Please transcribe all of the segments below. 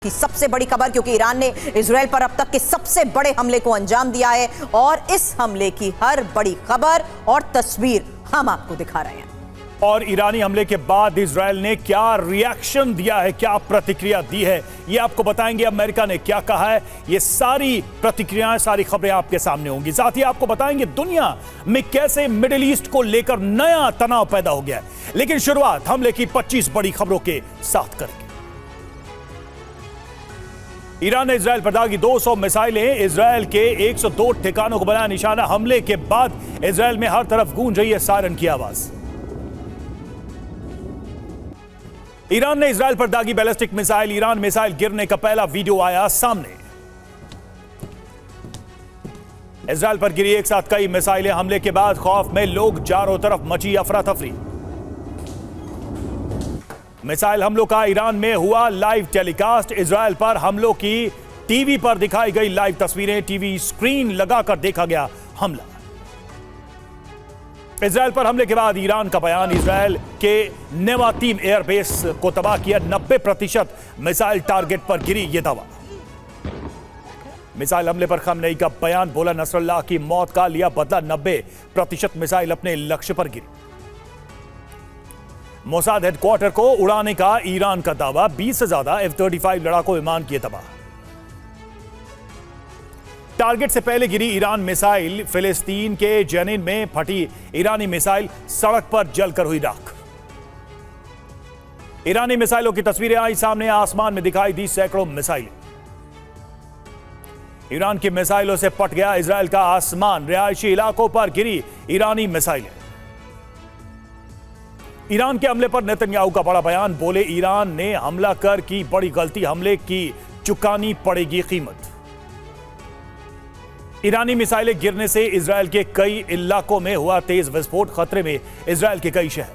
की सबसे बड़ी खबर, क्योंकि ईरान ने इजराइल पर अब तक के सबसे बड़े हमले को अंजाम दिया है और इस हमले की हर बड़ी खबर और तस्वीर हम आपको दिखा रहे हैं। और ईरानी हमले के बाद इजराइल ने क्या रिएक्शन दिया है, क्या प्रतिक्रिया दी है, ये आपको बताएंगे। अमेरिका ने क्या कहा है, ये सारी प्रतिक्रियाएं, सारी खबरें आपके सामने होंगी। साथ ही आपको बताएंगे दुनिया में कैसे मिडिल ईस्ट को लेकर नया तनाव पैदा हो गया है। लेकिन शुरुआत हमले की 25 बड़ी खबरों के साथ करेंगे। ईरान ने इजराइल पर दागी 200 मिसाइलें, इजराइल के 102 ठिकानों को बनाया निशाना। हमले के बाद इजराइल में हर तरफ गूंज रही है सायरन की आवाज। ईरान ने इजराइल पर दागी बैलिस्टिक मिसाइल, ईरान मिसाइल गिरने का पहला वीडियो आया सामने। इजराइल पर गिरी एक साथ कई मिसाइलें, हमले के बाद खौफ में लोग, चारों तरफ मची अफरा तफरी। मिसाइल हमलों का ईरान में हुआ लाइव टेलीकास्ट, इजराइल पर हमलों की टीवी पर दिखाई गई लाइव तस्वीरें, टीवी स्क्रीन लगाकर देखा गया हमला। इजराइल पर हमले के बाद ईरान का बयान, इजराइल के नेवातीम एयरबेस को तबाह किया, 90% मिसाइल टारगेट पर गिरी, यह दावा। मिसाइल हमले पर खamenei का बयान, बोला नसरल्लाह की मौत का लिया बदला, 90% मिसाइल अपने लक्ष्य पर गिरी। मोसाद हेडक्वार्टर को उड़ाने का ईरान का दावा, 20 से ज्यादा F-35 लड़ाकू विमान किए तबाह। टारगेट से पहले गिरी ईरान मिसाइल, फिलिस्तीन के जेनिन में फटी ईरानी मिसाइल, सड़क पर जलकर हुई राख। ईरानी मिसाइलों की तस्वीरें आई सामने, आसमान में दिखाई दी सैकड़ों मिसाइलें। ईरान की मिसाइलों से पट गया इजराइल का आसमान, रिहायशी इलाकों पर गिरी ईरानी मिसाइलें। ईरान के हमले पर नेतन्याहू का बड़ा बयान, बोले ईरान ने हमला कर की बड़ी गलती, हमले की चुकानी पड़ेगी कीमत। ईरानी मिसाइलें गिरने से इजराइल के कई इलाकों में हुआ तेज विस्फोट, खतरे में इजराइल के कई शहर।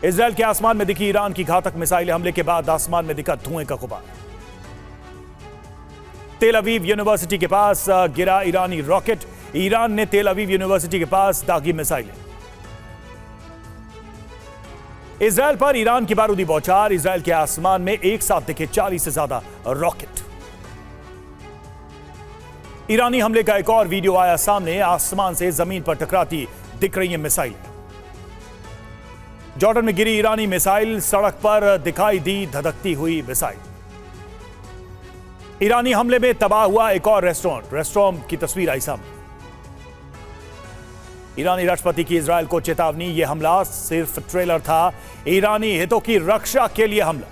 इजराइल के आसमान में दिखी ईरान की घातक मिसाइलें, हमले के बाद आसमान में दिखा धुएं का गुबार। तेल अवीव यूनिवर्सिटी के पास गिरा ईरानी रॉकेट, ईरान ने तेल अवीव यूनिवर्सिटी के पास दागी मिसाइलें। इजराइल पर ईरान की बारूदी बौछार, इजराइल के आसमान में एक साथ दिखे 40 से ज्यादा रॉकेट। ईरानी हमले का एक और वीडियो आया सामने, आसमान से जमीन पर टकराती दिख रही है मिसाइल। जॉर्डन में गिरी ईरानी मिसाइल, सड़क पर दिखाई दी धधकती हुई मिसाइल। ईरानी हमले में तबाह हुआ एक और रेस्टोरेंट की तस्वीर आई सामने। ईरानी राष्ट्रपति की इजराइल को चेतावनी, यह हमला सिर्फ ट्रेलर था, ईरानी हितों की रक्षा के लिए हमला।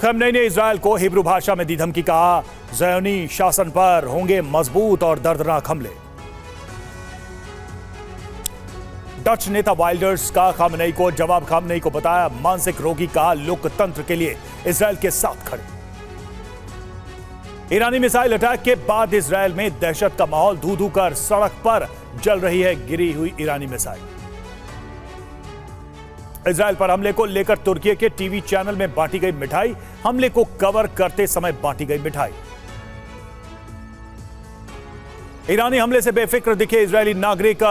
खamenei ने इजराइल को हिब्रू भाषा में दी धमकी, कहा ज़योनी शासन पर होंगे मजबूत और दर्दनाक हमले। डच नेता वाइल्डर्स का खamenei को जवाब, खamenei को बताया मानसिक रोगी, कहा लोकतंत्र के लिए इजराइल के साथ खड़े। ईरानी मिसाइल अटैक के बाद इजराइल में दहशत का माहौल, धू धू कर सड़क पर जल रही है गिरी हुई ईरानी मिसाइल। इजराइल पर हमले को लेकर तुर्की के टीवी चैनल में बांटी गई मिठाई, हमले को कवर करते समय बांटी गई मिठाई। ईरानी हमले से बेफिक्र दिखे इजरायली नागरिक,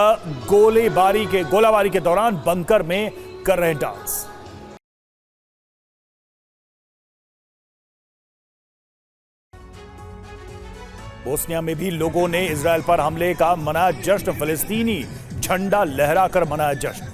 गोलाबारी के दौरान बंकर में कर रहे डांस। बोस्निया में भी लोगों ने इजराइल पर हमले का मनाया जश्न, फिलिस्तीनी झंडा लहराकर मनाया जश्न।